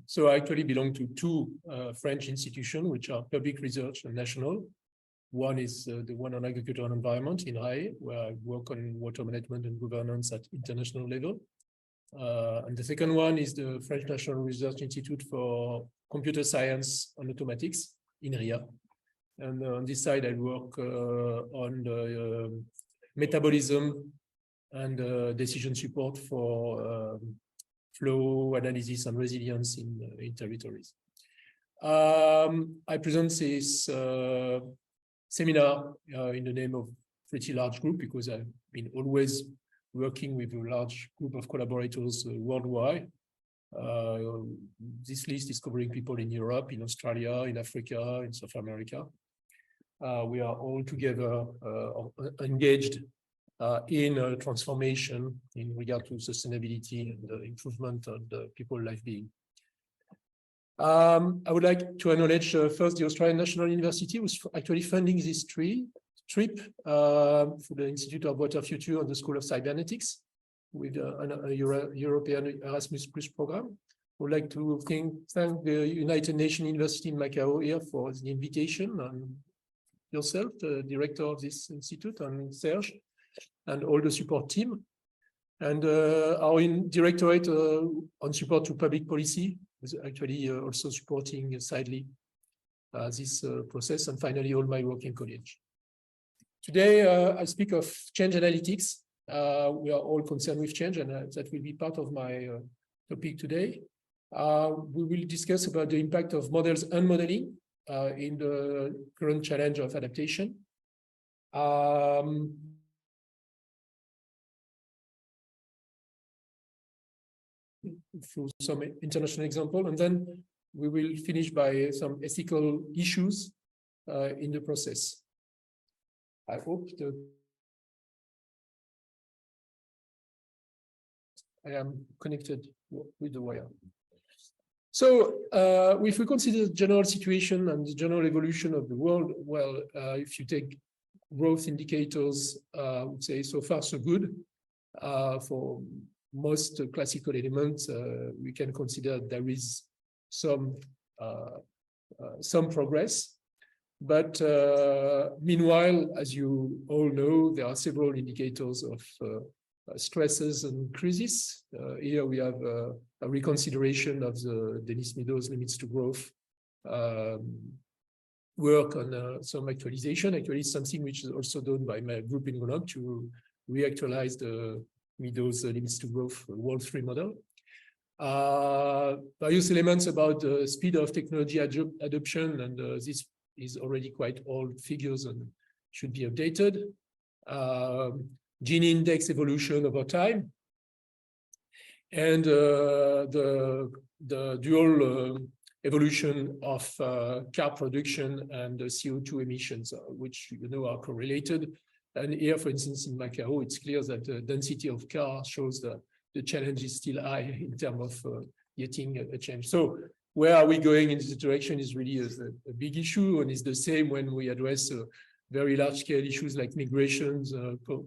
So I actually belong to two French institutions, which are public research and national. One is the one on agriculture and environment in RAE, where I work on water management and governance at international level. And the second one is the French National Research Institute for Computer Science and Automatics in RIA. And on this side, I work on the metabolism and decision support for flow analysis and resilience in territories. I present this seminar in the name of pretty large group because I've been always working with a large group of collaborators worldwide. This list is covering people in Europe, in Australia, in Africa, in South America. We are all together engaged in transformation in regard to sustainability and the improvement of the people's life being. I would like to acknowledge first the Australian National University was actually funding this trip for the Institute of Water Future and the School of Cybernetics with a European Erasmus Plus program. I would like to thank the United Nations University in Macau here for the invitation, and yourself, the director of this institute, and Serge, and all the support team. And our directorate on support to public policy is actually also supporting sidely this process, and finally all my work in college. Today I speak of change analytics. We are all concerned with change, and that will be part of my topic today. We will discuss about the impact of models and modeling in the current challenge of adaptation. Through some international example, and then we will finish by some ethical issues in the process. I hope I am connected with the wire. So if we consider the general situation and the general evolution of the world, well, if you take growth indicators, I would say so far so good. For most classical elements, we can consider there is some progress. But meanwhile, as you all know, there are several indicators of stresses and crises. Here we have a reconsideration of the Denis Meadows limits to growth work on some actualization. Actually, something which is also done by my group in Grenoble to reactualize the Meadows limits to growth World 3 model. Various elements about the speed of technology adoption, and this is already quite old figures and should be updated. Gini index evolution over time, and the dual evolution of car production and CO2 emissions, which you know are correlated. And here, for instance, in Macau, it's clear that the density of cars shows that the challenge is still high in terms of getting a change. So where are we going in this direction is really a big issue, and it's the same when we address very large-scale issues like migrations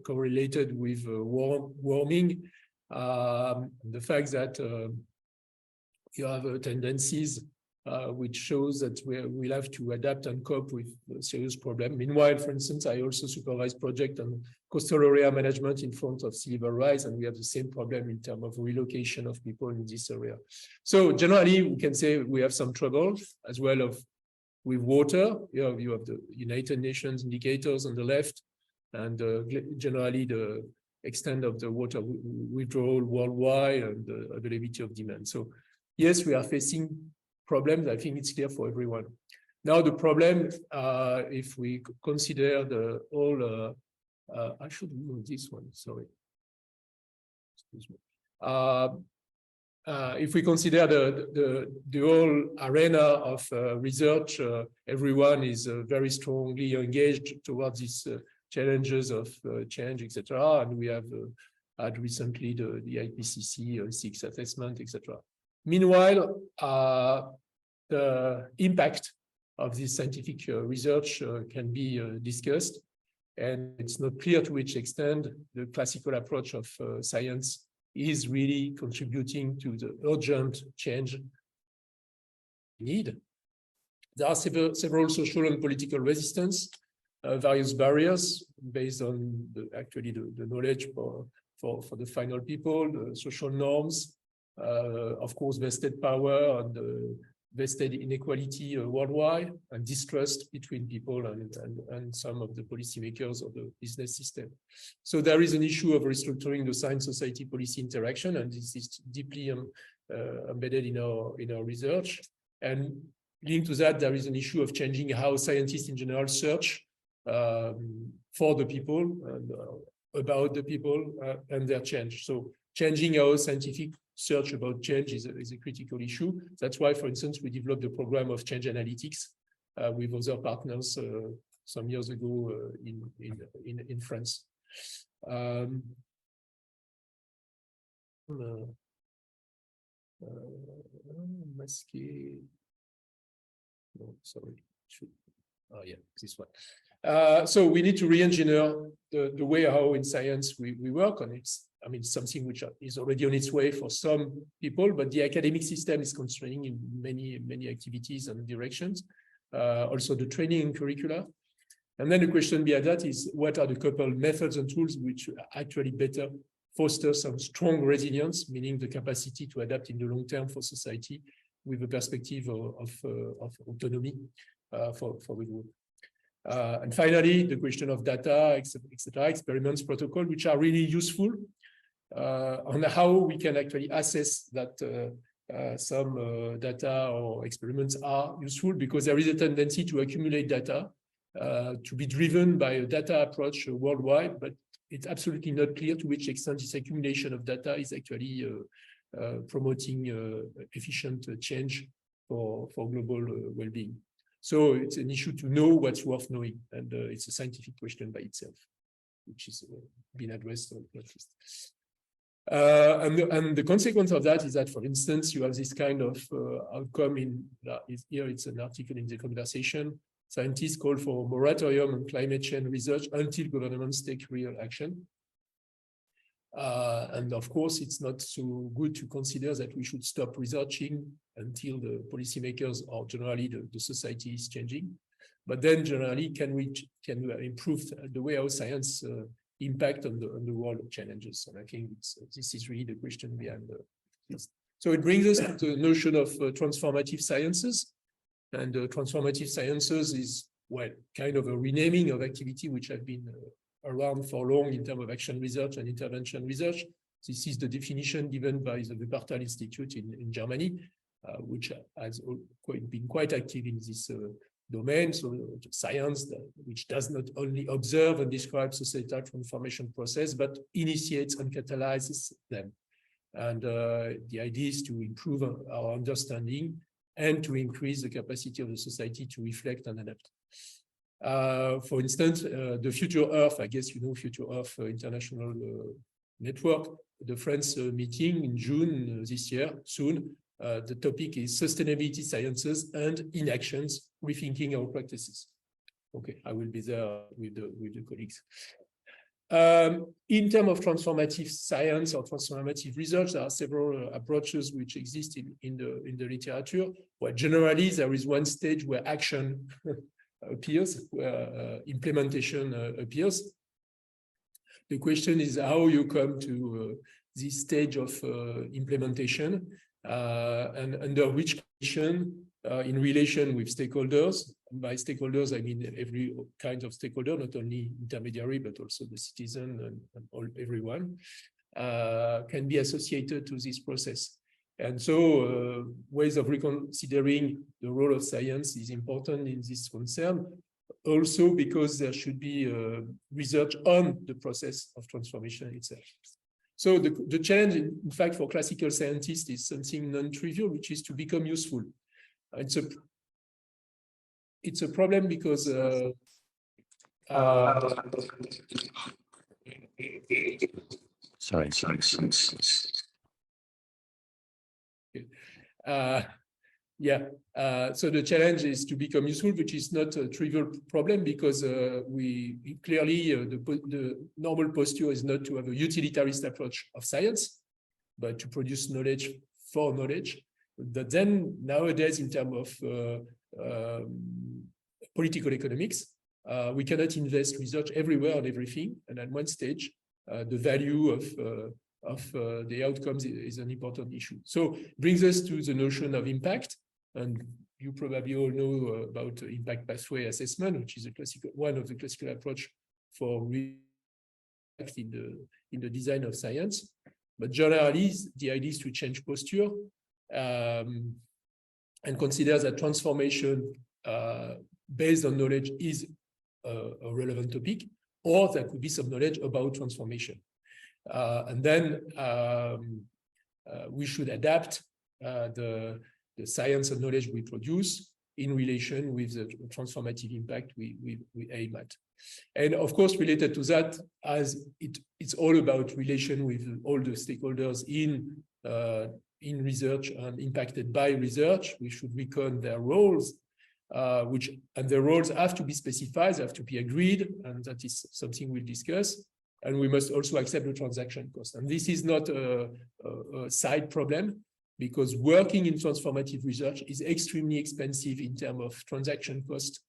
correlated with warming. The fact that you have tendencies which shows that we'll have to adapt and cope with a serious problem. Meanwhile, for instance, I also supervise project on coastal area management in front of sea level rise, and we have the same problem in terms of relocation of people in this area. So generally, we can say we have some trouble as well with water. You have the United Nations indicators on the left, and generally the extent of the water withdrawal worldwide and the availability of demand. So yes, we are facing problems. I think it's clear for everyone. Now the problem, if we consider the whole, I should move this one, sorry. Excuse me. If we consider the whole arena of research, everyone is very strongly engaged towards these challenges of change, etc. And we have had recently the IPCC 6 assessment, etc. Meanwhile, the impact of this scientific research can be discussed, and it's not clear to which extent the classical approach of science is really contributing to the urgent change need. There are several social and political resistance, various barriers based on the knowledge for the final people, the social norms, of course, vested power and vested inequality worldwide, and distrust between people and some of the policymakers of the business system. So there is an issue of restructuring the science-society policy interaction, and this is deeply embedded in our research. And linked to that, there is an issue of changing how scientists in general search for the people and about the people and their change. So changing our scientific search about change is a critical issue. That's why, for instance, we developed a program of change analytics with other partners some years ago in France. No, sorry. Oh, yeah, this one. So we need to re-engineer the way how in science we work on it. I mean, something which is already on its way for some people, but the academic system is constraining in many activities and directions. Also the training and curricula. And then the question behind that is, what are the couple methods and tools which actually better foster some strong resilience, meaning the capacity to adapt in the long term for society with a perspective of autonomy for the group. And finally, the question of data, etc., experiments, protocol, which are really useful on how we can actually assess that some data or experiments are useful, because there is a tendency to accumulate data, to be driven by a data approach worldwide, but it's absolutely not clear to which extent this accumulation of data is actually promoting efficient change for global well-being. So it's an issue to know what's worth knowing, and it's a scientific question by itself, which has been addressed on the list. And the consequence of that is that, for instance, you have this kind of outcome here it's an article in The Conversation. Scientists call for a moratorium on climate change research until governments take real action. And of course, it's not so good to consider that we should stop researching until the policymakers or generally the society is changing. But then generally, can we improve the way our science impact on the world challenges? And I think this is really the question behind this. So it brings us to the notion of transformative sciences. And transformative sciences is, well, kind of a renaming of activity which have been around for long in terms of action research and intervention research. This is the definition given by the Wuppertal Institute in Germany, which has been quite active in this domain. So science which does not only observe and describe societal transformation process, but initiates and catalyzes them. And the idea is to improve our understanding and to increase the capacity of the society to reflect and adapt. For instance, the Future Earth, I guess you know Future Earth International Network, the France meeting in June this year, soon. The topic is sustainability sciences and inactions, rethinking our practices. Okay, I will be there with the colleagues. In terms of transformative science or transformative research, there are several approaches which exist in the literature. Well, generally, there is one stage where action appears, where implementation appears. The question is how you come to this stage of implementation and under which condition in relation with stakeholders. By stakeholders, I mean every kind of stakeholder, not only intermediary, but also the citizen and everyone can be associated to this process. And so ways of reconsidering the role of science is important in this concern, also because there should be research on the process of transformation itself. So the challenge, in fact, for classical scientists is something non-trivial, which is to become useful. It's a problem because sorry. So the challenge is to become useful, which is not a trivial problem, because we clearly the normal posture is not to have a utilitarist approach of science, but to produce knowledge for knowledge. that then nowadays, in terms of political economics, we cannot invest research everywhere on everything. And at one stage, the value of the outcomes is an important issue. So brings us to the notion of impact. And you probably all know about impact pathway assessment, which is a classical, one of the classical approach for in the design of science. But generally, the idea is to change posture and consider that transformation based on knowledge is a relevant topic, or there could be some knowledge about transformation. And then we should adapt the science and knowledge we produce in relation with the transformative impact we aim at. And of course, related to that, as it's all about relation with all the stakeholders in research and impacted by research, we should reckon their roles, and their roles have to be specified, have to be agreed, and that is something we'll discuss. And we must also accept the transaction cost. And this is not a side problem, because working in transformative research is extremely expensive in terms of transaction cost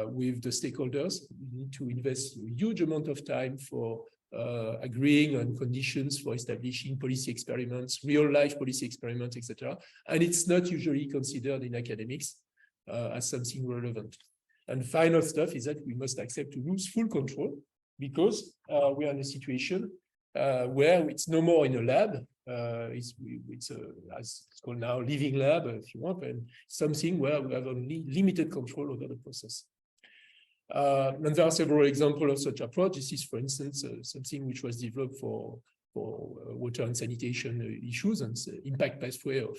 with the stakeholders. We need to invest a huge amount of time for agreeing on conditions for establishing policy experiments, real-life policy experiments, etc. And it's not usually considered in academics as something relevant. And final stuff is that we must accept to lose full control, because we are in a situation where it's no more in a lab. It's as it's called now, living lab, if you want, and something where we have only limited control over the process. And there are several examples of such approach. This is, for instance, something which was developed for water and sanitation issues, and impact pathway of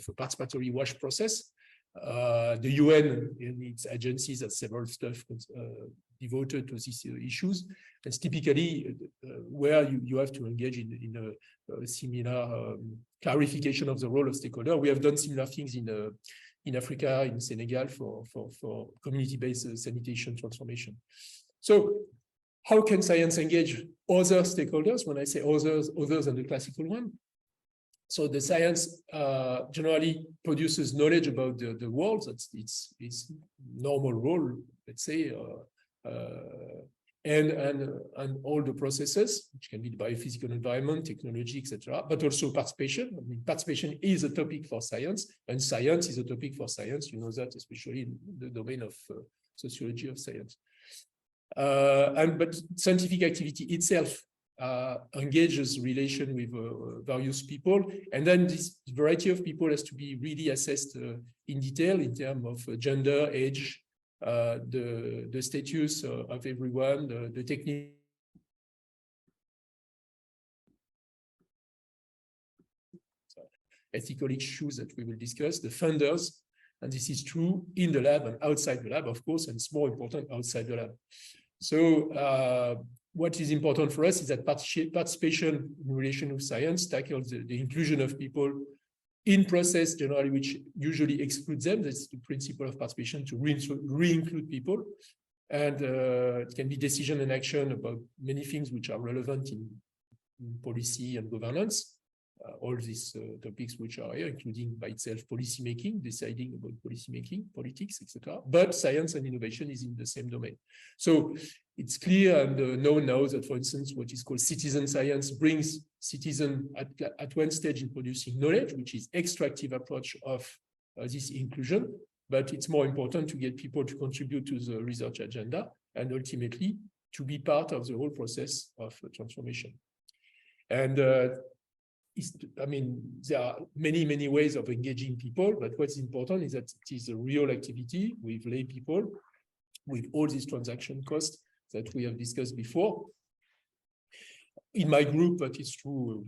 a participatory wash process. The UN and its agencies have several stuff devoted to these issues. It's typically where you have to engage in a similar clarification of the role of stakeholder. We have done similar things in Africa, in Senegal, for community-based sanitation transformation. So how can science engage other stakeholders? When I say others than the classical one. So the science generally produces knowledge about the world. That's its normal role, let's say, and all the processes, which can be the biophysical environment, technology, etc., but also participation. I mean, participation is a topic for science, and science is a topic for science. You know that, especially in the domain of sociology of science. But scientific activity itself engages relation with various people, and then this variety of people has to be really assessed in detail in terms of gender, age, the status of everyone, the technique, ethical issues that we will discuss, the funders, and this is true in the lab and outside the lab, of course, and it's more important outside the lab. So what is important for us is that participation in relation with science tackles the inclusion of people in process generally, which usually excludes them. That's the principle of participation, to re-include people. And it can be decision and action about many things which are relevant in policy and governance. All these topics which are here, including by itself policy making, deciding about policy making, politics, etc. But science and innovation is in the same domain. So it's clear and known now that, for instance, what is called citizen science brings citizen at one stage in producing knowledge, which is extractive approach of this inclusion. But it's more important to get people to contribute to the research agenda and ultimately to be part of the whole process of transformation. And I mean, there are many, many ways of engaging people, but what's important is that it is a real activity with lay people, with all these transaction costs that we have discussed before. In my group, but it's true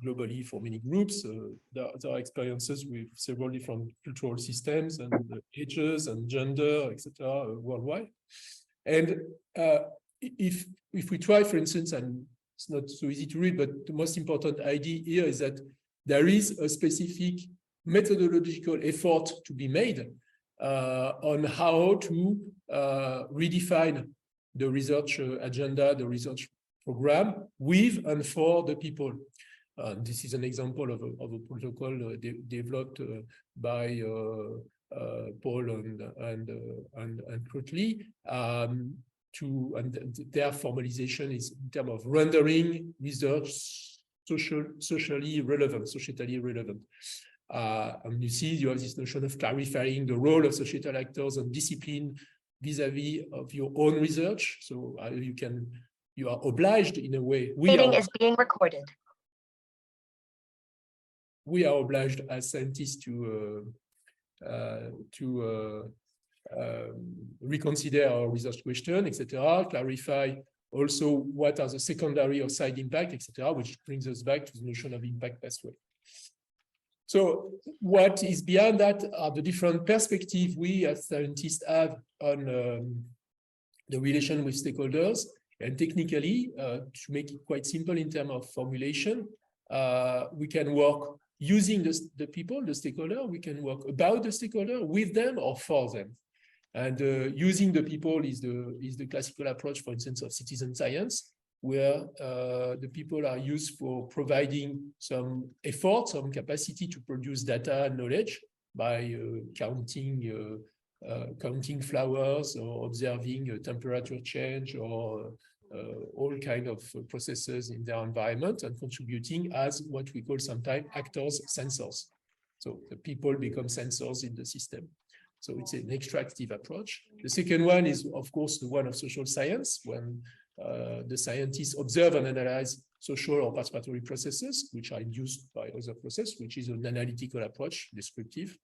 globally for many groups, there are experiences with several different cultural systems and ages and gender, etc., worldwide. And if we try, for instance, and it's not so easy to read, but the most important idea here is that there is a specific methodological effort to be made on how to redefine the research agenda, the research program with and for the people. This is an example of a protocol developed by Paul and Crutely. Their formalization is in terms of rendering research socially relevant, societally relevant. And you see, you have this notion of clarifying the role of societal actors and discipline vis-a-vis of your own research. So you are obliged in a way. Meeting is being recorded. We are obliged as scientists to reconsider our research question, etc., clarify also what are the secondary or side impact, etc., which brings us back to the notion of impact pathway. So what is beyond that are the different perspectives we as scientists have on the relation with stakeholders. And technically, to make it quite simple in terms of formulation, we can work using the people, the stakeholder. We can work about the stakeholder, with them, or for them. And using the people is the classical approach, for instance, of citizen science, where the people are used for providing some effort, some capacity to produce data and knowledge by counting flowers or observing temperature change or all kinds of processes in their environment, and contributing as what we call sometimes actors, sensors. So the people become sensors in the system. So it's an extractive approach. The second one is, of course, the one of social science, when the scientists observe and analyze social or participatory processes, which are induced by other processes, which is an analytical approach, descriptive.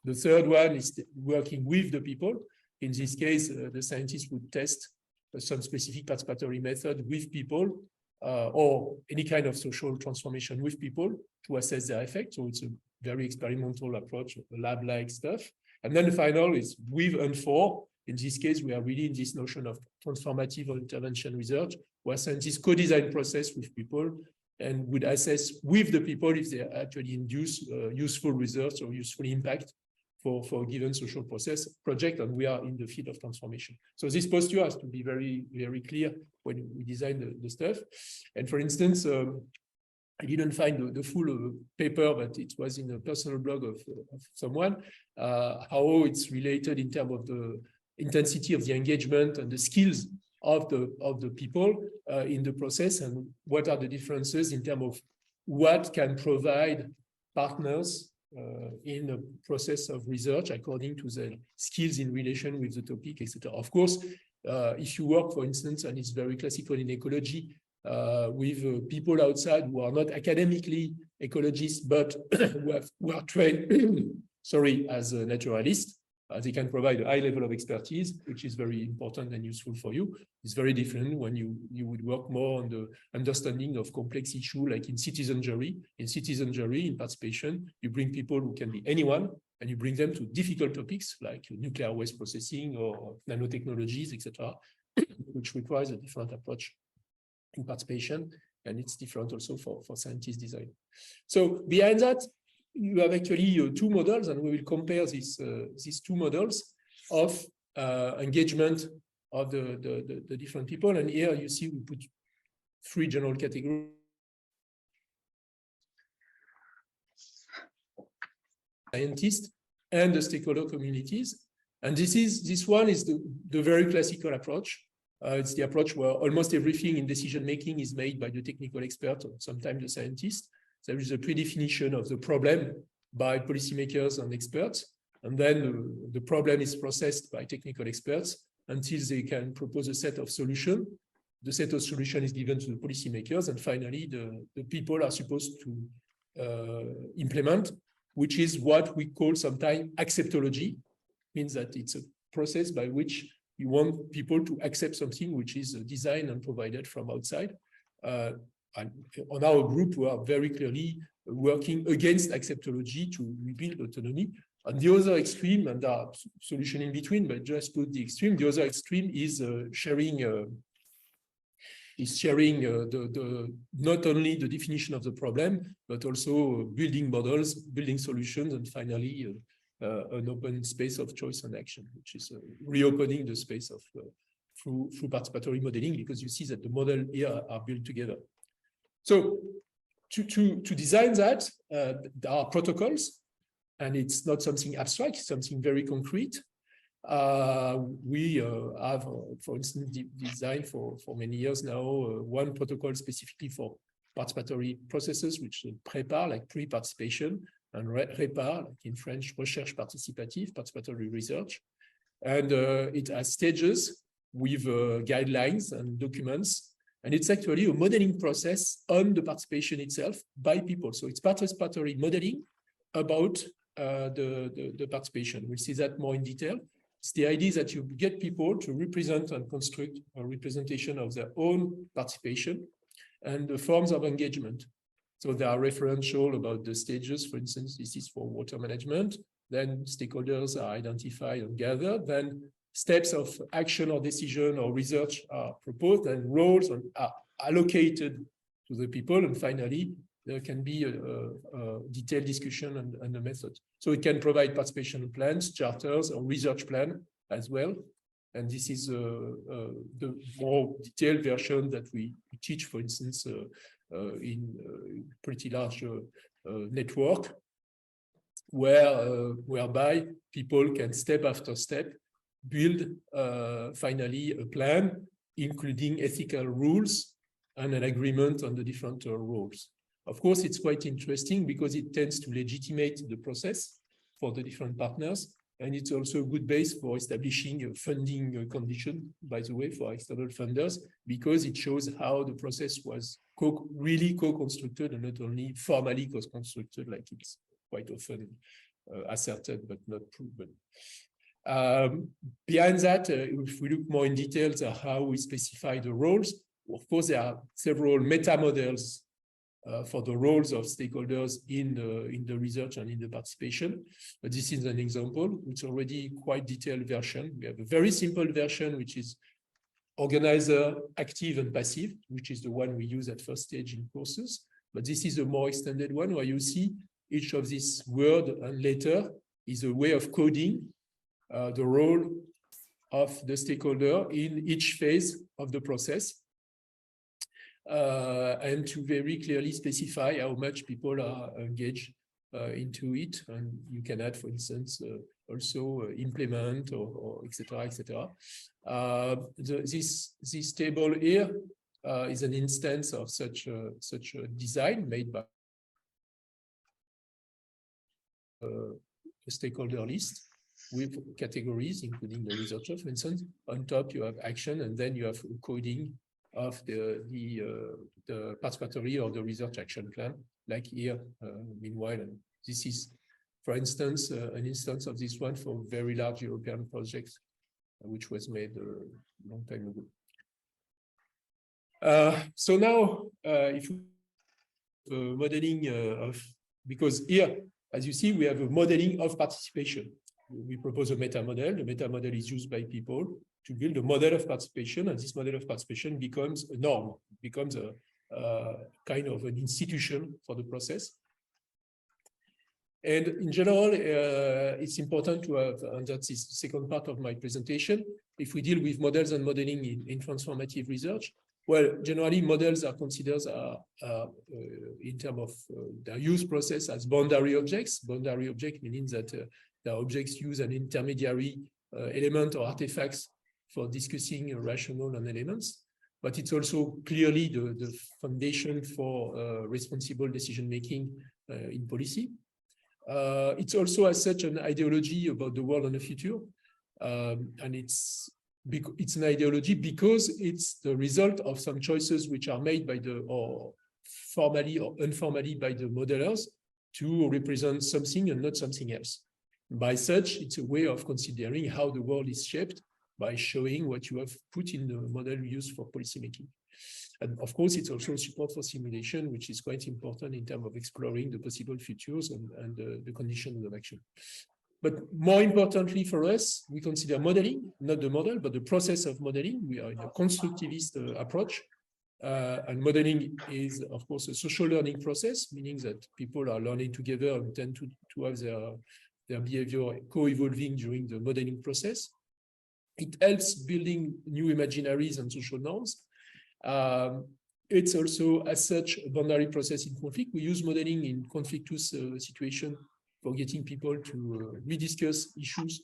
The third one is working with the people. In this case, the scientists would test some specific participatory method with people, or any kind of social transformation with people to assess their effect. So it's a very experimental approach, lab-like stuff. And then the final is with and for. In this case, we are really in this notion of transformative or intervention research, where scientists co-design process with people and would assess with the people if they actually induce useful results or useful impact for a given social project, and we are in the field of transformation. So this posture has to be very, very clear when we design the stuff. And for instance, I didn't find the full paper, but it was in a personal blog of someone, how it's related in terms of the intensity of the engagement and the skills of the people in the process, and what are the differences in terms of what can provide partners in a process of research according to the skills in relation with the topic, etc. Of course, if you work, for instance, and it's very classical in ecology, with people outside who are not academically ecologists, but who are trained, as a naturalist, they can provide a high level of expertise, which is very important and useful for you. It's very different when you would work more on the understanding of complex issues, like in citizen jury. In citizen jury, in participation, you bring people who can be anyone, and you bring them to difficult topics like nuclear waste processing or nanotechnologies, etc., which requires a different approach in participation, and it's different also for scientist design. So behind that, you have actually two models, and we will compare these two models of engagement of the different people. And here you see we put three general categories: scientists and the stakeholder communities. And this one is the very classical approach. It's the approach where almost everything in decision making is made by the technical expert, or sometimes the scientist. There is a predefinition of the problem by policymakers and experts, and then the problem is processed by technical experts until they can propose a set of solutions. The set of solutions is given to the policymakers, and finally the people are supposed to implement, which is what we call sometimes acceptology. Means that it's a process by which you want people to accept something which is designed and provided from outside. And on our group, we are very clearly working against acceptology to rebuild autonomy. On the other extreme, and there are solutions in between, but just put the extreme. The other extreme is sharing not only the definition of the problem, but also building models, building solutions, and finally an open space of choice and action, which is reopening the space of through participatory modeling, because you see that the model here are built together. So to design that, there are protocols, and it's not something abstract, it's something very concrete. We have, for instance, designed for many years now one protocol specifically for participatory processes, which is prépar, like pre-participation, and répar, like in French, recherche participative, participatory research. And it has stages with guidelines and documents. And it's actually a modeling process on the participation itself by people. So it's participatory modeling about the participation. We'll see that more in detail. It's the idea that you get people to represent and construct a representation of their own participation and the forms of engagement. So there are referential about the stages. For instance, this is for water management. Then stakeholders are identified and gathered. Then steps of action or decision or research are proposed, and roles are allocated to the people. And finally, there can be a detailed discussion and a method. So it can provide participation plans, charters, or research plan as well. And this is the more detailed version that we teach, for instance, in a pretty large network, whereby people can step after step build finally a plan, including ethical rules and an agreement on the different roles. Of course, it's quite interesting because it tends to legitimate the process for the different partners. And it's also a good base for establishing a funding condition, by the way, for external funders, because it shows how the process was really co-constructed and not only formally co-constructed, like it's quite often asserted but not proven. Behind that, if we look more in details at how we specify the roles, of course, there are several meta models for the roles of stakeholders in the research and in the participation. But this is an example. It's already quite detailed version. We have a very simple version, which is organizer, active and passive, which is the one we use at first stage in courses. But this is a more extended one where you see each of these word and letter is a way of coding the role of the stakeholder in each phase of the process. And to very clearly specify how much people are engaged into it. And you can add, for instance, also implement or et cetera, et cetera. This table here is an instance of such a design made by a stakeholder list with categories, including the researcher, for instance. On top, you have action, and then you have coding of the participatory or the research action plan, like here, meanwhile. And this is, for instance, an instance of this one for very large European projects, which was made a long time ago. So now, if we modeling of, because here, as you see, we have a modeling of participation. We propose a meta model. The meta model is used by people to build a model of participation, and this model of participation becomes a norm, becomes a kind of an institution for the process. And in general, it's important to have, and that's the second part of my presentation, if we deal with models and modeling in transformative research, well, generally models are considered in terms of their use process as boundary objects. Boundary object meaning that the objects use an intermediary element or artifacts for discussing rational and elements, but it's also clearly the foundation for responsible decision-making in policy. It's also as such an ideology about the world and the future, and it's an ideology because it's the result of some choices which are made by or formally or informally by the modelers to represent something and not something else. By such, it's a way of considering how the world is shaped by showing what you have put in the model used for policymaking. And of course, it's also support for simulation, which is quite important in terms of exploring the possible futures and the conditions of action. But more importantly for us, we consider modeling, not the model, but the process of modeling. We are in a constructivist approach. And modeling is, of course, a social learning process, meaning that people are learning together and tend to have their behavior co-evolving during the modeling process. It helps building new imaginaries and social norms. it's also, as such, a boundary process in conflict. We use modeling in conflictuous situation for getting people to rediscuss issues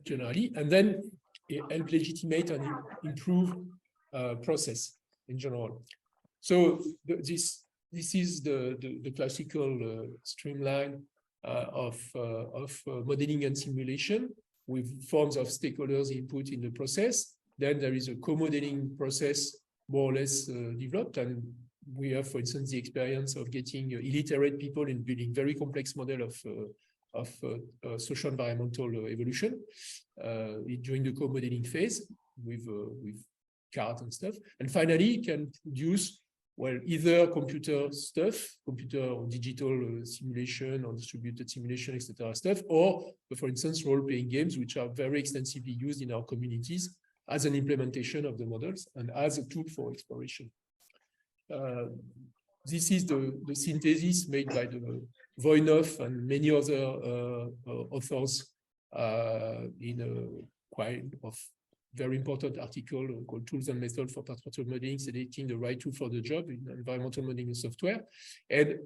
generally, and then help legitimate and improve process in general. So this is the classical streamline of modeling and simulation with forms of stakeholders input in the process. Then there is a co-modeling process more or less developed, and we have, for instance, the experience of getting illiterate people in building very complex model of social environmental evolution during the co-modeling phase with cards and stuff. And finally, can produce, well, either computer stuff, computer or digital simulation or distributed simulation, etc. stuff, or, for instance, role-playing games, which are very extensively used in our communities as an implementation of the models and as a tool for exploration. This is the synthesis made by the Voynov and many other authors in a quite of very important article called Tools and Methods for Participatory Modeling, Selecting the Right Tool for the Job in Environmental Modeling Software. And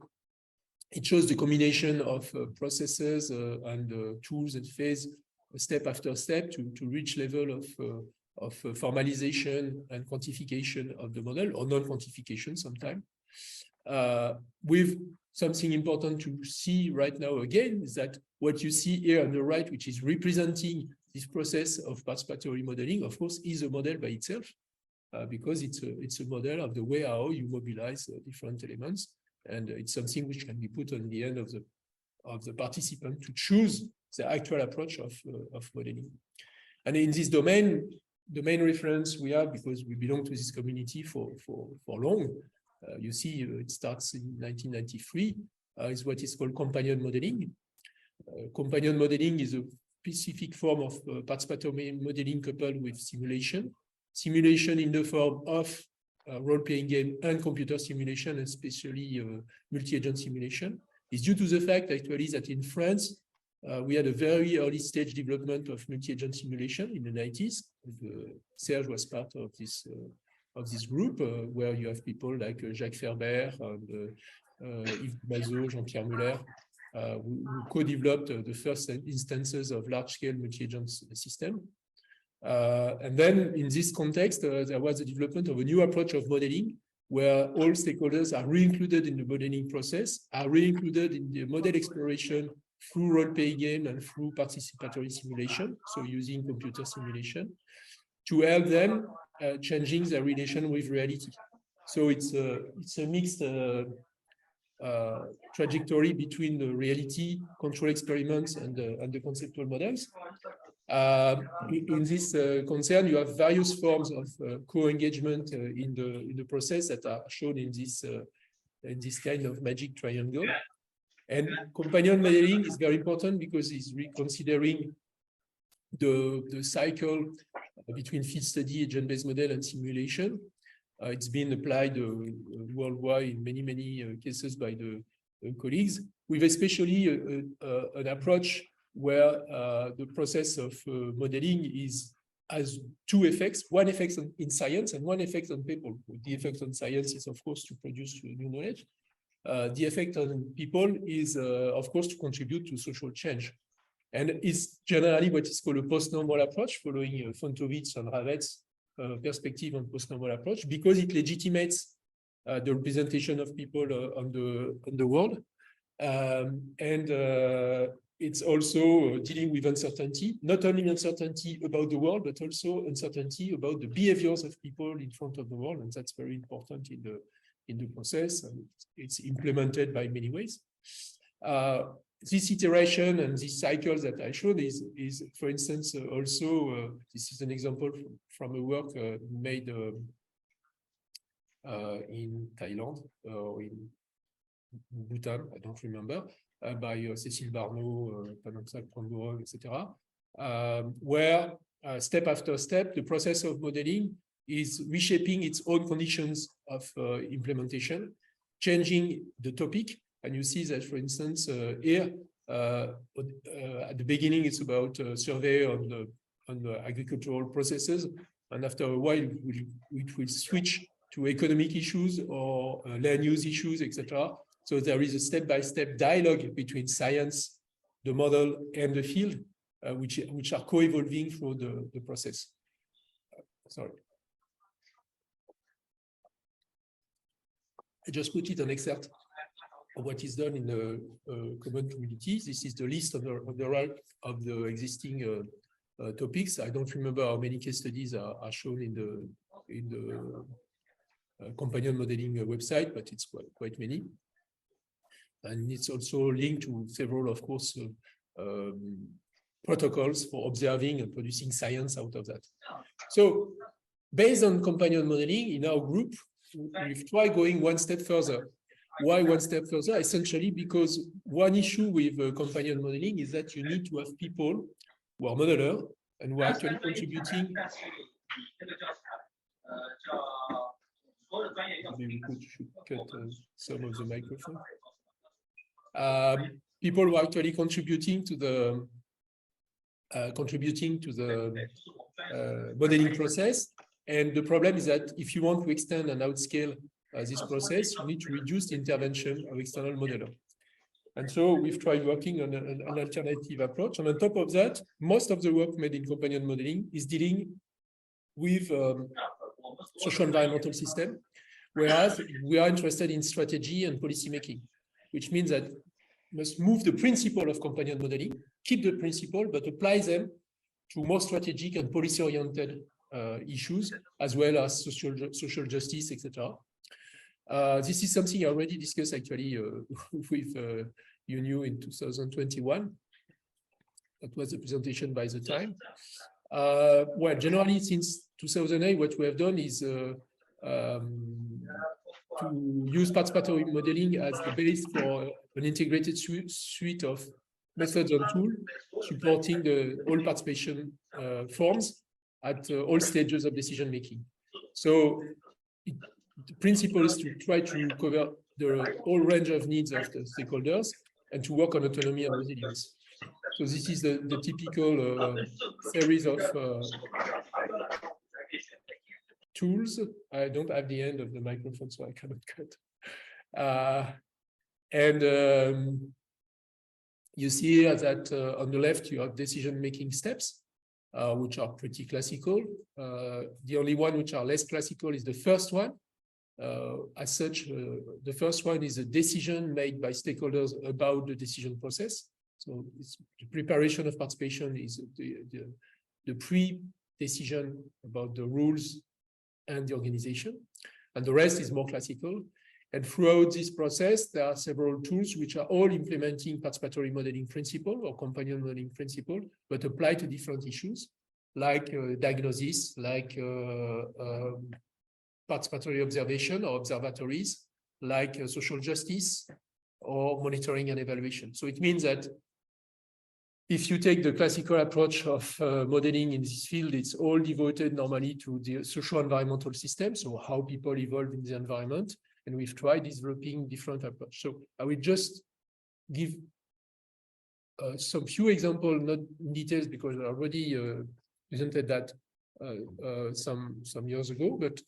it shows the combination of processes and tools and phase step after step to reach level of formalization and quantification of the model, or non-quantification sometimes. With something important to see right now again is that what you see here on the right, which is representing this process of participatory modeling, of course, is a model by itself, because it's a model of the way how you mobilize different elements, and it's something which can be put on the end of the participant to choose the actual approach of modeling. And in this domain, the main reference we have, because we belong to this community for long, you see it starts in 1993, is what is called companion modeling. Companion modeling is a specific form of participatory modeling coupled with simulation. Simulation in the form of role-playing game and computer simulation, especially multi-agent simulation, is due to the fact actually that in France, we had a very early stage development of multi-agent simulation in the 90s. Serge was part of this group, where you have people like Jacques Ferber, and Yves Mazot, Jean-Pierre Muller, who co-developed the first instances of large-scale multi-agent system. And then in this context, there was the development of a new approach of modeling, where all stakeholders are re-included in the modeling process, are re-included in the model exploration through role-playing game and through participatory simulation, so using computer simulation, to help them changing their relation with reality. So it's a mixed trajectory between the reality, control experiments, and the conceptual models. In this concern, you have various forms of co-engagement in the process that are shown in this kind of magic triangle. And companion modeling is very important because it's reconsidering the cycle between field study, agent-based model, and simulation. It's been applied worldwide in many cases by the colleagues, with especially an approach where the process of modeling has two effects: one effect in science and one effect on people. The effect on science is, of course, to produce new knowledge. The effect on people is, of course, to contribute to social change. And it's generally what is called a post-normal approach, following Fontowitz and Ravet's perspective on post-normal approach, because it legitimates the representation of people on the world. It's also dealing with uncertainty, not only uncertainty about the world, but also uncertainty about the behaviors of people in front of the world. And that's very important in the process. And it's implemented by many ways. This iteration and these cycles that I showed is for instance, also, this is an example from a work made in Thailand or in Bhutan, I don't remember, by Cécile Barneau, Panamsak Prangorov, etc., where step after step, the process of modeling is reshaping its own conditions of implementation, changing the topic. And you see that, for instance, here, at the beginning, it's about a survey on the agricultural processes. And after a while, it will switch to economic issues or land use issues, etc. So there is a step-by-step dialogue between science, the model, and the field, which are co-evolving through the process. Sorry. I just put it an excerpt of what is done in the common communities. This is the list on the right of the existing topics. I don't remember how many case studies are shown in the companion modeling website, but it's quite many. And it's also linked to several, of course, protocols for observing and producing science out of that. So based on companion modeling in our group, we've tried going one step further. Why one step further? Essentially because one issue with companion modeling is that you need to have people who are modelers and who are actually contributing. Maybe we should cut some of the microphone. People who are actually contributing to the modeling process. And the problem is that if you want to extend and outscale this process, you need to reduce the intervention of external modeler. And so we've tried working on an alternative approach. And on top of that, most of the work made in companion modeling is dealing with social environmental system, whereas we are interested in strategy and policy making, which means that we must move the principle of companion modeling, keep the principle, but apply them to more strategic and policy-oriented issues, as well as social justice, etc. This is something I already discussed actually with UNU in 2021. That was a presentation by the time. Well, generally, since 2008, what we have done is to use participatory modeling as the base for an integrated suite of methods and tools supporting all participation forms at all stages of decision making. So the principle is to try to cover the whole range of needs of the stakeholders and to work on autonomy and resilience. So this is the typical series of tools. I don't have the end of the microphone, so I cannot cut. You see here that on the left, you have decision-making steps, which are pretty classical. The only one which are less classical is the first one. As such, the first one is a decision made by stakeholders about the decision process. So it's the preparation of participation is the pre-decision about the rules and the organization. And the rest is more classical. And throughout this process, there are several tools which are all implementing participatory modeling principle or companion modeling principle, but apply to different issues like diagnosis, like participatory observation or observatories, like social justice or monitoring and evaluation. So it means that if you take the classical approach of modeling in this field, it's all devoted normally to the social environmental system, so how people evolve in the environment. And we've tried developing different approaches. So I will just give some few examples, not in details, because I already presented that some years ago, but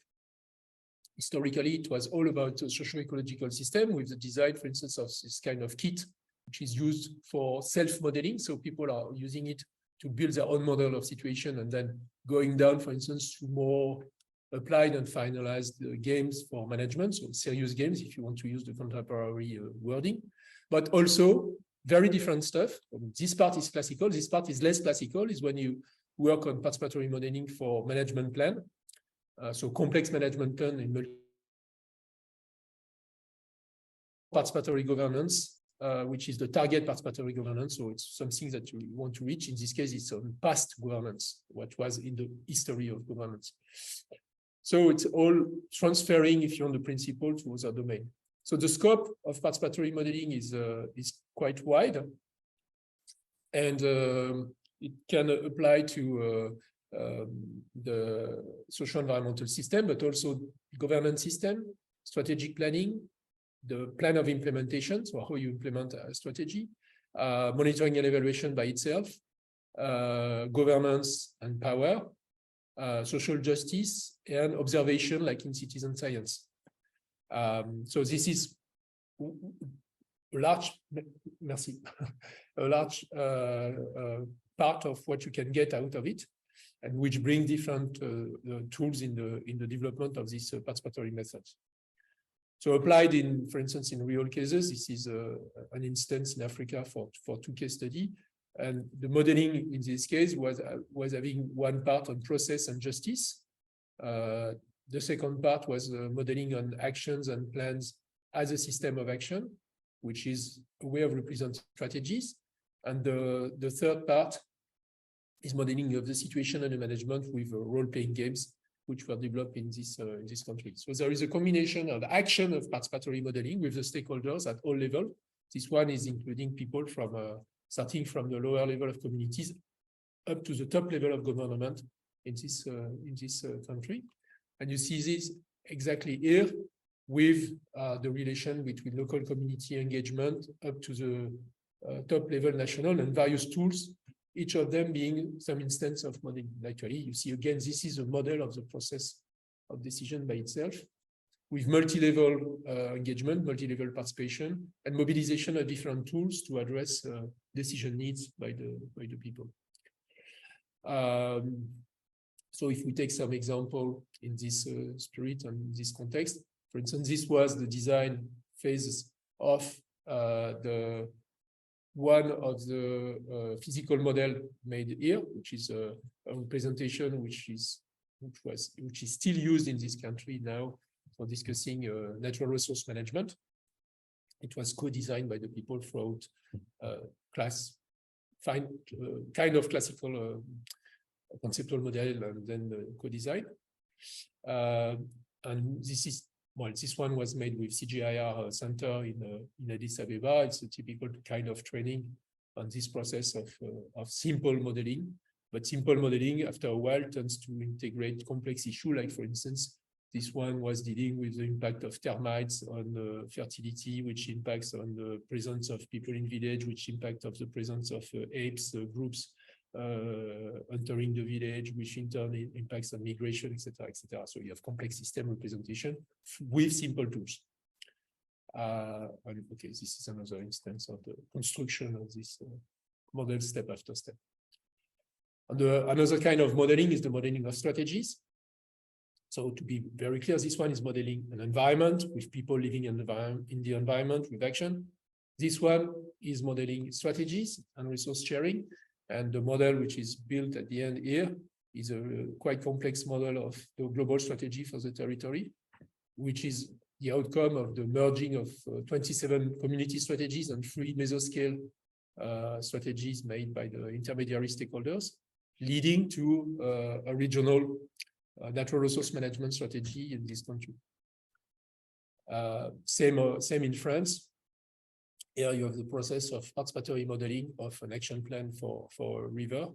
historically it was all about the socio-ecological system with the design, for instance, of this kind of kit, which is used for self-modeling. So people are using it to build their own model of situation and then going down, for instance, to more applied and finalized games for management, so serious games, if you want to use the contemporary wording, but also very different stuff. This part is classical. This part is less classical, is when you work on participatory modeling for management plan. So complex management plan in participatory governance, which is the target participatory governance. So it's something that you want to reach. In this case, it's on past governance, what was in the history of governance. So it's all transferring, if you want, the principle to other domain. So the scope of participatory modeling is quite wide, and it can apply to the social environmental system, but also governance system, strategic planning, the plan of implementation, so how you implement a strategy, monitoring and evaluation by itself, governance and power, social justice, and observation, like in citizen science. So this is a large, merci, a large part of what you can get out of it, and which bring different tools in the development of these participatory methods. So applied in, for instance, in real cases, this is an instance in Africa for 2 case study. And the modeling in this case was having one part on process and justice. The second part was modeling on actions and plans as a system of action, which is a way of representing strategies. And the third part is modeling of the situation and the management with role-playing games, which were developed in this country. So there is a combination of action of participatory modeling with the stakeholders at all levels. This one is including people from starting from the lower level of communities up to the top level of government in this country. And you see this exactly here with the relation between local community engagement up to the top level national and various tools, each of them being some instance of modeling. Actually, you see again, this is a model of the process of decision by itself, with multi-level engagement, multi-level participation, and mobilization of different tools to address decision needs by the people. So if we take some example in this spirit and this context, for instance, this was the design phases of one of the physical model made here, which is a representation which is still used in this country now for discussing natural resource management. It was co-designed by the people throughout kind of classical conceptual model and then co-design. And this one was made with CGIAR Center in Addis Ababa. It's a typical kind of training on this process of simple modeling. But simple modeling, after a while, tends to integrate complex issues, like, for instance, this one was dealing with the impact of termites on fertility, which impacts on the presence of people in village, which impact of the presence of apes groups entering the village, which in turn impacts on migration, etc., etc. So you have complex system representation with simple tools. Okay, this is another instance of the construction of this model step after step. And another kind of modeling is the modeling of strategies. So to be very clear, this one is modeling an environment with people living in the environment with action. This one is modeling strategies and resource sharing. And the model which is built at the end here is a quite complex model of the global strategy for the territory, which is the outcome of the merging of 27 community strategies and 3 mesoscale strategies made by the intermediary stakeholders, leading to a regional natural resource management strategy in this country. Same in France. Here you have the process of participatory modeling of an action plan for a river,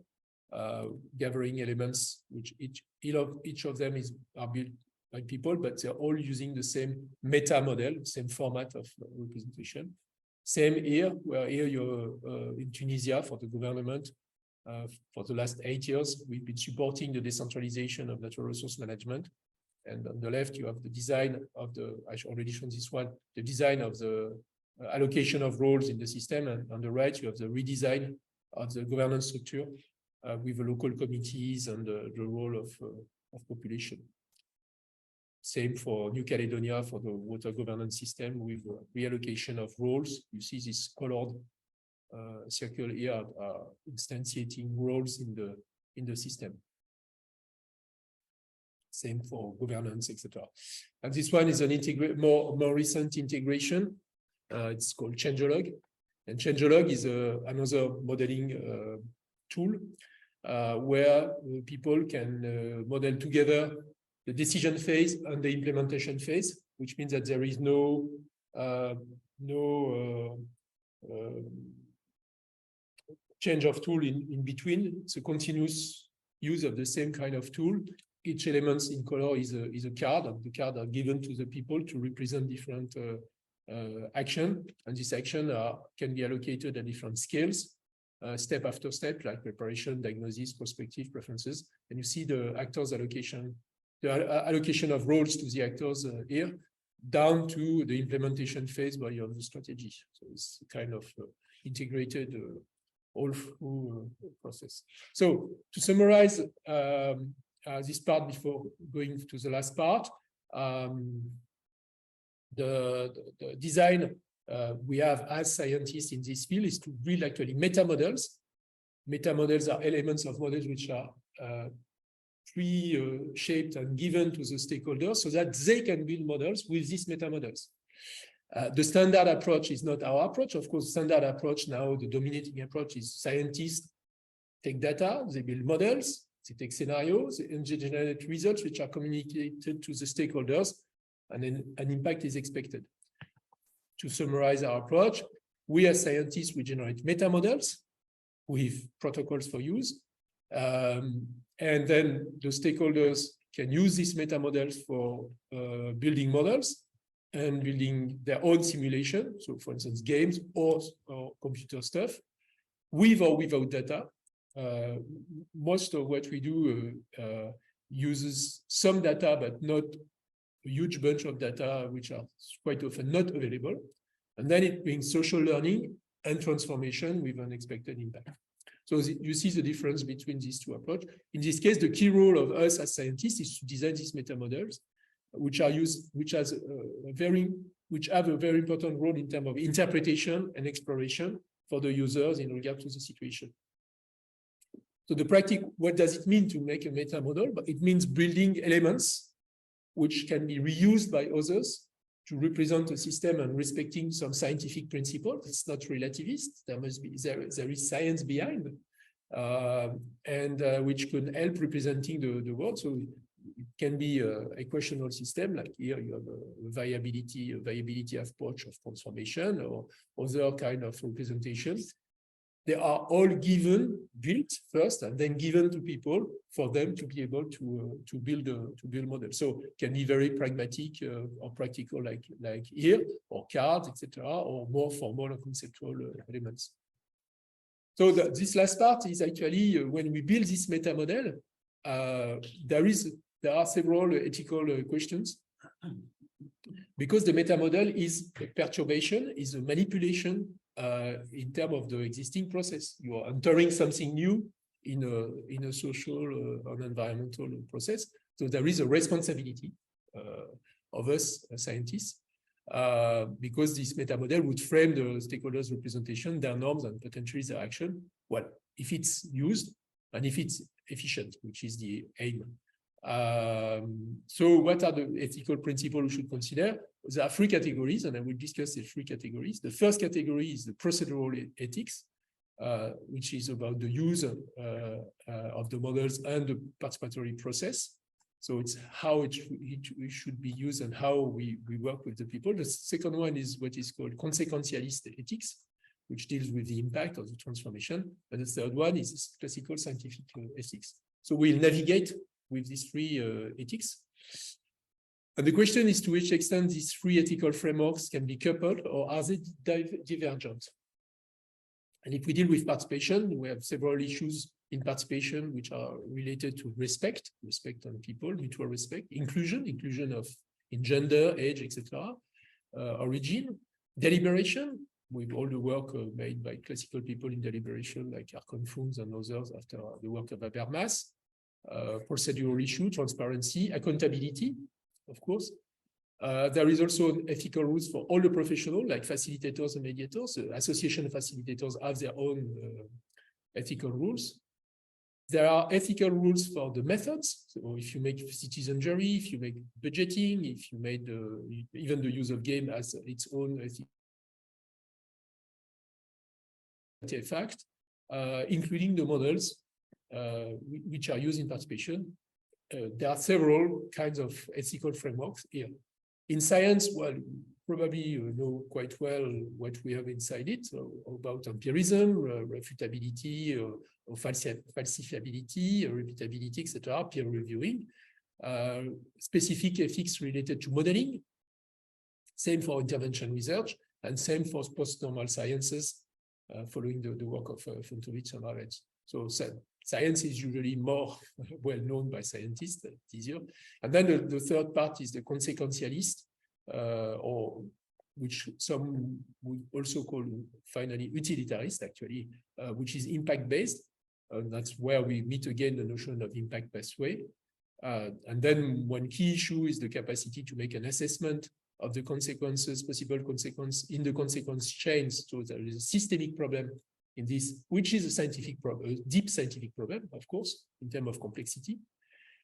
gathering elements which each of them are built by people, but they're all using the same meta model, same format of representation. Same here, where here you're in Tunisia for the government. For the last 8 years, we've been supporting the decentralization of natural resource management. And on the left, you have the design of I already shown this one, the design of the allocation of roles in the system. And on the right, you have the redesign of the governance structure with the local committees and the role of population. Same for New Caledonia for the water governance system with reallocation of roles. You see this colored circle here instantiating roles in the system. Same for governance, etc. And this one is an more recent integration. It's called Changelog. And Changelog is another modeling tool where people can model together the decision phase and the implementation phase, which means that there is no change of tool in between. It's a continuous use of the same kind of tool. Each element in color is a card, and the cards are given to the people to represent different action, and this action can be allocated at different scales. step after step, like preparation, diagnosis, prospective, preferences. And you see the actors allocation, the allocation of roles to the actors here, down to the implementation phase by the strategy. So it's kind of integrated all through process. So to summarize this part before going to the last part, the design we have as scientists in this field is to build actually meta models. Meta models are elements of models which are pre-shaped and given to the stakeholders so that they can build models with these meta models. The standard approach is not our approach. Of course, standard approach now, the dominating approach is scientists take data, they build models, they take scenarios, and they generate results which are communicated to the stakeholders, and then an impact is expected. To summarize our approach, we as scientists, we generate meta models with protocols for use. And then the stakeholders can use these meta models for building models and building their own simulation. So for instance, games or computer stuff, with or without data. Most of what we do uses some data, but not a huge bunch of data, which are quite often not available. And then it brings social learning and transformation with unexpected impact. So you see the difference between these two approaches. In this case, the key role of us as scientists is to design these meta models, which have a very important role in terms of interpretation and exploration for the users in regard to the situation. So what does it mean to make a meta model? But it means building elements which can be reused by others to represent a system and respecting some scientific principles. It's not relativist. There is science behind, and which can help representing the world. So it can be a equational system, like here you have a viability approach of transformation or other kind of representation. They are all built first, and then given to people for them to be able to build models. So it can be very pragmatic or practical, like here, or cards, etc., or more formal or conceptual elements. So this last part is actually when we build this meta model, there are several ethical questions, because the meta model is a perturbation, is a manipulation in terms of the existing process. You are entering something new in a social or environmental process. So there is a responsibility of us as scientists, because this meta model would frame the stakeholders' representation, their norms, and potentially their action. Well, if it's used and if it's efficient, which is the aim. So what are the ethical principles we should consider? There are three categories, and I will discuss the three categories. The first category is the procedural ethics, which is about the use of the models and the participatory process. So it's how it should be used and how we work with the people. The second one is what is called consequentialist ethics, which deals with the impact of the transformation. And the third one is classical scientific ethics. So we'll navigate with these three ethics. And the question is to which extent these three ethical frameworks can be coupled, or are they divergent? And if we deal with participation, we have several issues in participation which are related to respect on people, mutual respect, inclusion in gender, age, etc., origin, deliberation, with all the work made by classical people in deliberation, like Arconfunds and others after the work of Habermas, procedural issue, transparency, accountability, of course. There is also ethical rules for all the professionals, like facilitators and mediators. Association facilitators have their own ethical rules. There are ethical rules for the methods. So if you make citizen jury, if you make budgeting, if you made even the use of game as its own ethical artifact, including the models which are used in participation. There are several kinds of ethical frameworks here. In science, well, probably you know quite well what we have inside it, so about empirism, refutability, or falsifiability, repeatability, etc., peer reviewing, specific ethics related to modeling, same for intervention research, and same for post-normal sciences, following the work of Fontovich and others. So science is usually more well known by scientists, it's easier. And then the third part is the consequentialist, or which some would also call finally utilitarist, actually, which is impact-based. That's where we meet again the notion of impact pathway. And then one key issue is the capacity to make an assessment of the consequences, possible consequence in the consequence chains. So there is a systemic problem in this, which is a scientific problem, a deep scientific problem, of course, in terms of complexity.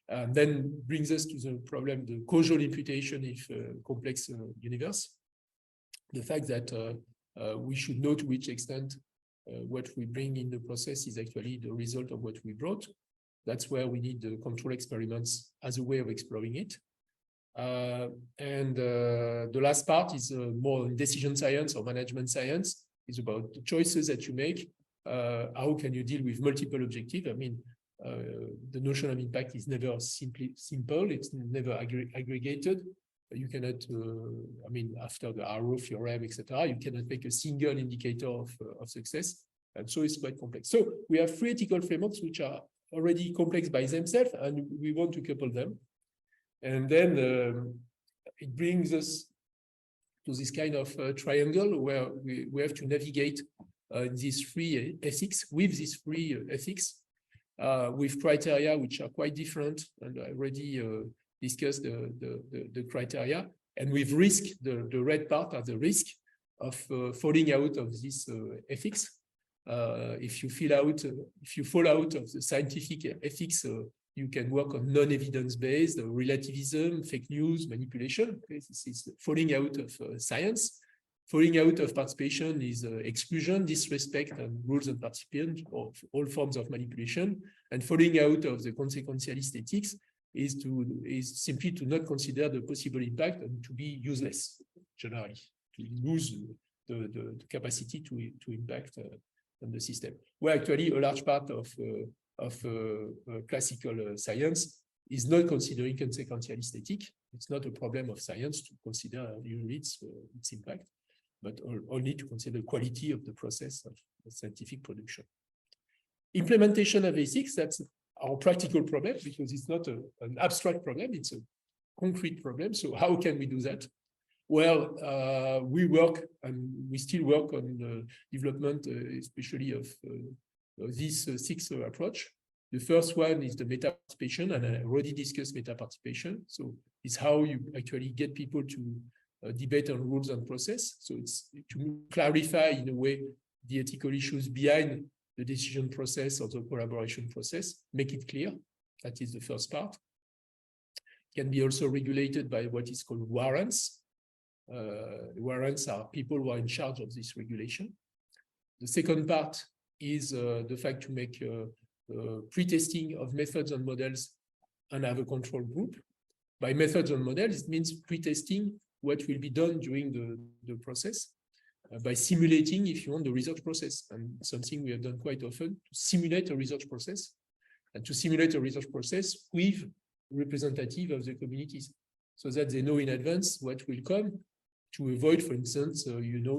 And then brings us to the problem, the causal imputation if complex universe. The fact that we should know to which extent what we bring in the process is actually the result of what we brought. That's where we need the control experiments as a way of exploring it. And the last part is more decision science or management science. It's about the choices that you make. How can you deal with multiple objectives? I mean, the notion of impact is never simple. It's never aggregated. You cannot, I mean, after the arrow theorem, etc., you cannot make a single indicator of success. And so it's quite complex. So we have three ethical frameworks which are already complex by themselves, and we want to couple them. And then it brings us to this kind of triangle where we have to navigate these three ethics, with these three ethics, with criteria which are quite different. And I already discussed the criteria. And with risk, the red part are the risk of falling out of this ethics. If you fall out of the scientific ethics, you can work on non-evidence-based, relativism, fake news, manipulation. Okay, this is falling out of science. Falling out of participation is exclusion, disrespect, and rules and participation, of all forms of manipulation. And falling out of the consequentialist ethics is simply to not consider the possible impact and to be useless, generally, to lose the capacity to impact on the system. Where actually a large part of classical science is not considering consequentialist ethics. It's not a problem of science to consider usually its impact, but only to consider the quality of the process of scientific production. Implementation of ethics, that's our practical problem, because it's not an abstract problem, it's a concrete problem. So how can we do that? Well, we work, and we still work on the development, especially of this sixth approach. The first one is the meta-participation, and I already discussed meta-participation. So it's how you actually get people to debate on rules and process. So it's to clarify, in a way, the ethical issues behind the decision process or the collaboration process, make it clear. That is the first part. It can be also regulated by what is called warrants. Warrants are people who are in charge of this regulation. The second part is the fact to make pre-testing of methods and models and have a control group. By methods and models, it means pre-testing what will be done during the process by simulating, if you want, the research process. And something we have done quite often, to simulate a research process, and to simulate a research process with representative of the communities, so that they know in advance what will come, to avoid, for instance,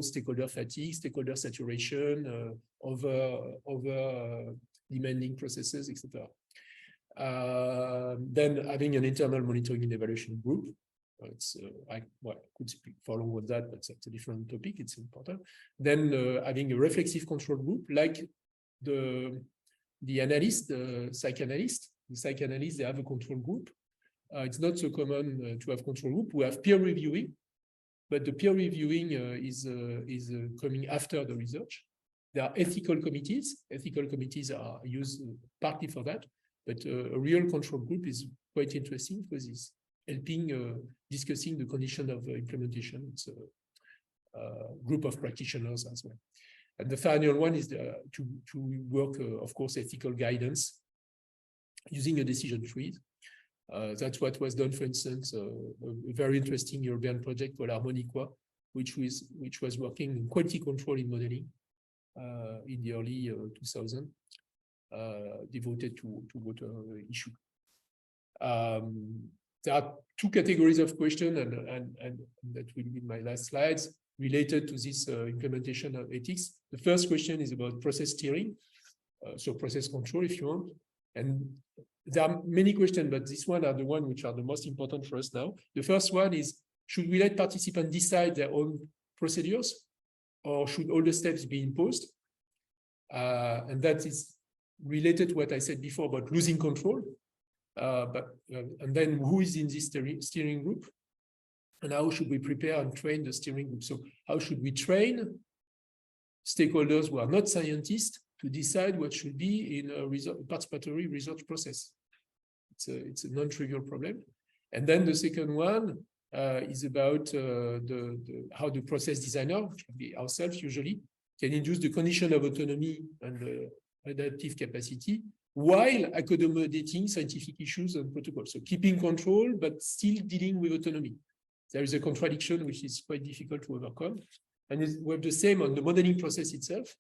stakeholder fatigue, stakeholder saturation, over demanding processes, etc. Then having an internal monitoring and evaluation group. I could speak for long with that, but that's a different topic. It's important. Then having a reflexive control group, like the analyst, the psychanalyst. The psychanalyst, they have a control group. It's not so common to have control group. We have peer reviewing, but the peer reviewing is coming after the research. There are ethical committees. Ethical committees are used partly for that, but a real control group is quite interesting because it's helping discussing the condition of implementation. It's a group of practitioners as well. And the final one is to work, of course, ethical guidance using a decision tree. That's what was done, for instance, a very interesting European project called Harmoniqua, which was working in quality control in modeling in the early 2000s, devoted to water issue. There are two categories of questions, and that will be my last slides. related to this implementation of ethics. The first question is about process steering, so process control, if you want. And there are many questions, but this one are the ones which are the most important for us now. The first one is, should we let participants decide their own procedures, or should all the steps be imposed? And that is related to what I said before about losing control. And then who is in this steering group? And how should we prepare and train the steering group? So how should we train stakeholders who are not scientists to decide what should be in a participatory research process? It's a non-trivial problem. And then the second one is about how the process designer, which can be ourselves usually, can induce the condition of autonomy and adaptive capacity while accommodating scientific issues and protocols. So keeping control, but still dealing with autonomy. There is a contradiction which is quite difficult to overcome. And we have the same on the modeling process itself.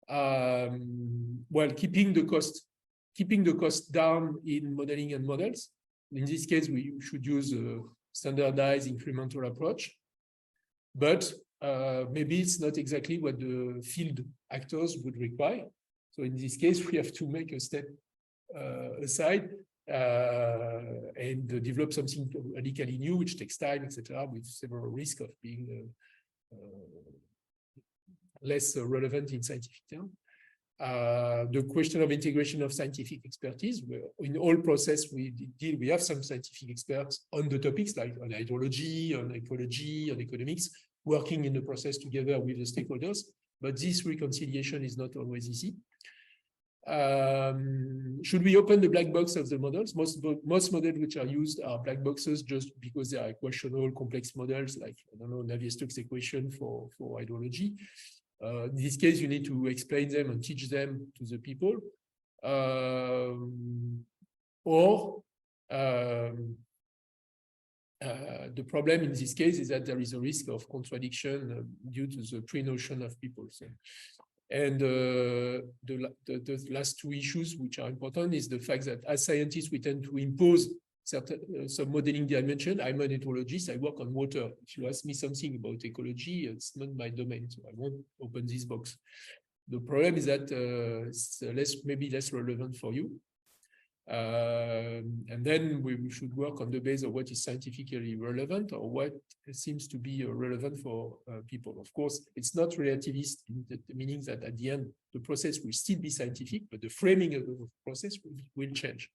While keeping the cost down in modeling and models. In this case, we should use a standardized incremental approach, but maybe it's not exactly what the field actors would require. So in this case, we have to make a step aside and develop something radically new, which takes time, etc., with several risks of being less relevant in scientific terms. The question of integration of scientific expertise, in all process we have some scientific experts on the topics like on hydrology, on ecology, on economics, working in the process together with the stakeholders, but this reconciliation is not always easy. Should we open the black box of the models? Most models which are used are black boxes just because they are equational complex models, like, I don't know, Navier-Stokes equation for hydrology. In this case, you need to explain them and teach them to the people. The problem in this case is that there is a risk of contradiction due to the pre-notion of people. So, and the last two issues which are important is the fact that as scientists, we tend to impose some modeling dimension. I'm an ethnologist, I work on water. If you ask me something about ecology, it's not my domain, so I won't open this box. The problem is that it's maybe less relevant for you. And then we should work on the basis of what is scientifically relevant or what seems to be relevant for people. Of course, it's not relativist in the meaning that at the end, the process will still be scientific, but the framing of the process will change.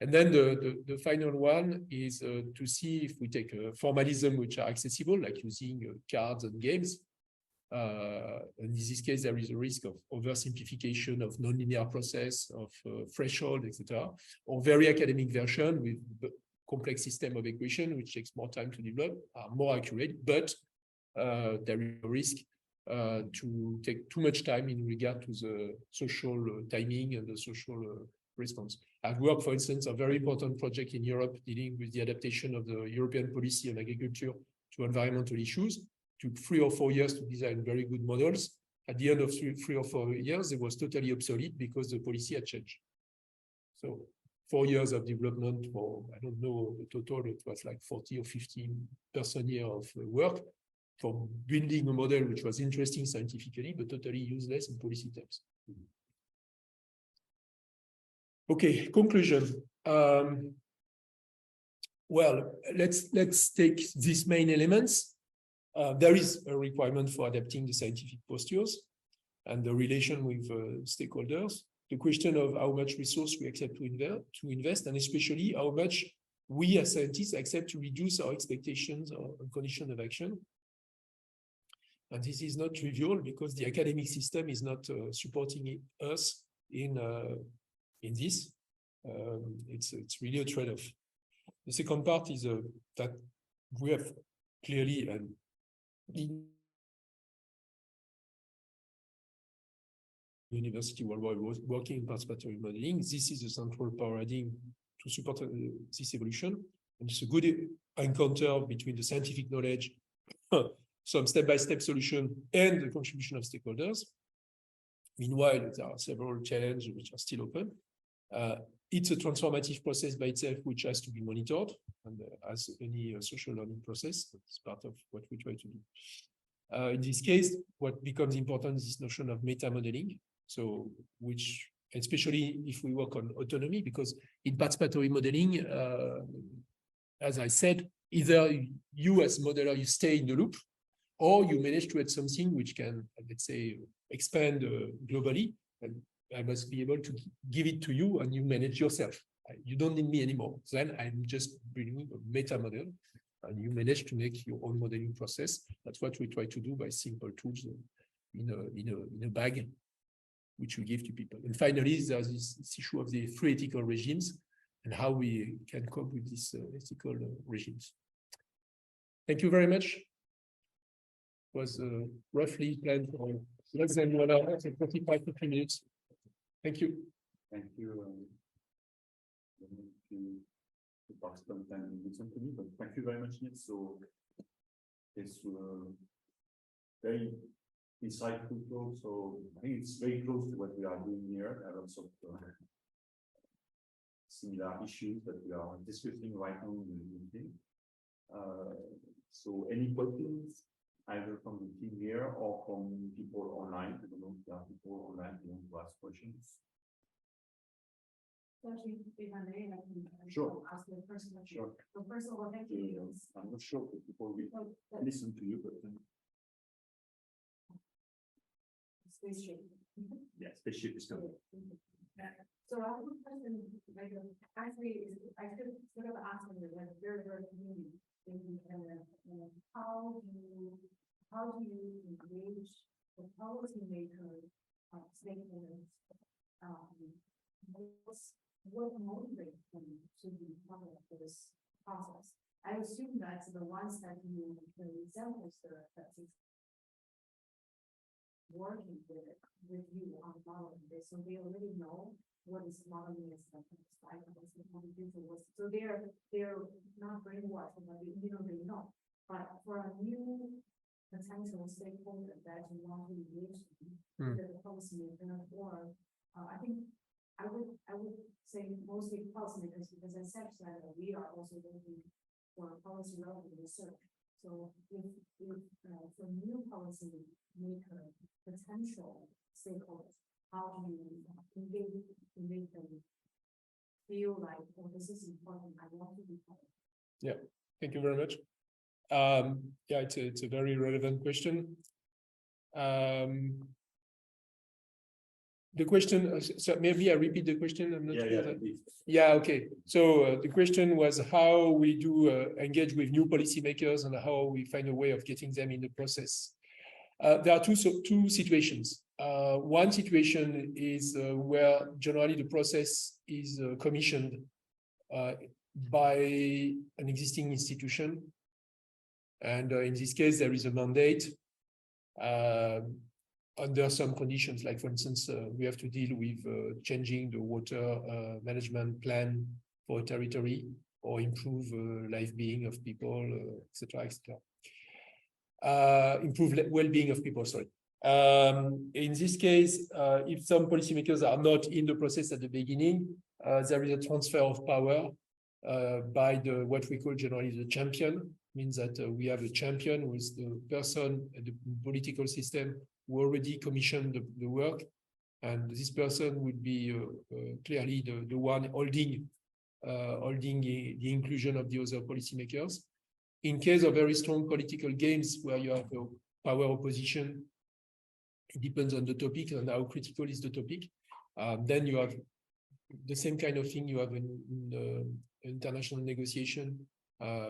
And then the final one is to see if we take formalism which are accessible, like using cards and games. And in this case, there is a risk of oversimplification of nonlinear process, of threshold, etc., or very academic version with complex system of equation, which takes more time to develop, are more accurate, but there is a risk to take too much time in regard to the social timing and the social response. I've worked, for instance, a very important project in Europe dealing with the adaptation of the European policy on agriculture to environmental issues. Took 3 or 4 years to design very good models. At the end of three or 4 years, it was totally obsolete because the policy had changed. So 4 years of development for, I don't know, the total, it was like 40 or 50 person year of work for building a model which was interesting scientifically, but totally useless in policy terms. Okay, conclusion. Well, let's take these main elements. There is a requirement for adapting the scientific postures and the relation with stakeholders. The question of how much resource we accept to invest, and especially how much we as scientists accept to reduce our expectations or condition of action. And this is not trivial because the academic system is not supporting us in this. It's really a trade-off. The second part is that we have clearly in university worldwide working in participatory modeling. This is a central paradigm to support this evolution. And it's a good encounter between the scientific knowledge, some step-by-step solution, and the contribution of stakeholders. Meanwhile, there are several challenges which are still open. it's a transformative process by itself, which has to be monitored, and as any social learning process, it's part of what we try to do. In this case, what becomes important is this notion of meta modeling. So, which, especially if we work on autonomy, because in participatory modeling, as I said, either you as modeler, you stay in the loop, or you manage to add something which can, let's say, expand globally. And I must be able to give it to you and you manage yourself. You don't need me anymore. Then I'm just bringing a meta model and you manage to make your own modeling process. That's what we try to do by simple tools in a bag, which we give to people. And finally, there's this issue of the free ethical regimes and how we can cope with these ethical regimes. Thank you very much. It was roughly planned for less than 1 hour, so 45 to 50 minutes. Thank you. Thank you. To participate and listen to me, but thank you very much, Nick. So it's very insightful talk. So I think it's very close to what we are doing here. There are lots of similar issues that we are discussing right now in the meeting. So any questions, either from the team here or from people online? I don't know if there are people online who want to ask questions. If I may, I can Sure. ask the first question. Sure. So first of all, thank you. I'm not sure if people will listen to you, but Spaceship. yeah, spaceship is coming. So I have a question, like, actually, I could sort of ask you, like, very, very community, how do you engage the policymaker, stakeholders, what motivates them to be part of this process? I assume that the ones that you, the examples that is working with you on modeling this, so they already know what is modeling is like, so they're not brainwashed, but they know. But for a new potential stakeholder that you want to engage with the policymaker, or I think I would say mostly policymakers, because as such that we are also looking for policy relevant research. So if for new policy maker potential stakeholders, how do you engage to make them feel like, oh, this is important, I want to be part of it? Yeah, thank you very much. Yeah, it's a very relevant question. The question, so maybe I repeat the question. I'm not sure. Yeah, okay. So the question was how we do engage with new policymakers and how we find a way of getting them in the process. There are two situations. One situation is where generally the process is commissioned by an existing institution. And in this case, there is a mandate under some conditions, like for instance, we have to deal with changing the water management plan for a territory or improve life being of people, etc., etc. Improve well-being of people, sorry. In this case, if some policymakers are not in the process at the beginning, there is a transfer of power by what we call generally the champion. Means that we have a champion who is the person at the political system who already commissioned the work, and this person would be clearly the one holding the inclusion of the other policymakers. In case of very strong political games where you have a power opposition, it depends on the topic and how critical is the topic. Then you have the same kind of thing you have in international negotiation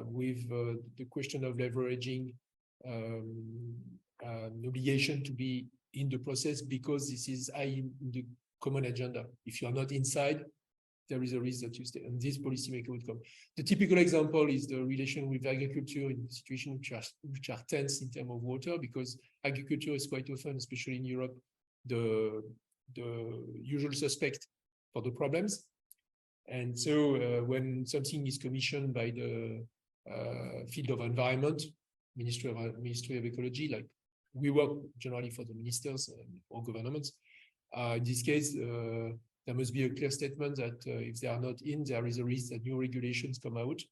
with the question of leveraging an obligation to be in the process because this is high in the common agenda. If you are not inside, there is a risk that you stay, and this policymaker would come. The typical example is the relation with agriculture in situations which are tense in terms of water, because agriculture is quite often, especially in Europe, the usual suspect for the problems. And so when something is commissioned by the field of environment, Ministry of Ecology, like we work generally for the ministers or governments. In this case, there must be a clear statement that if they are not in, there is a risk that new regulations come out.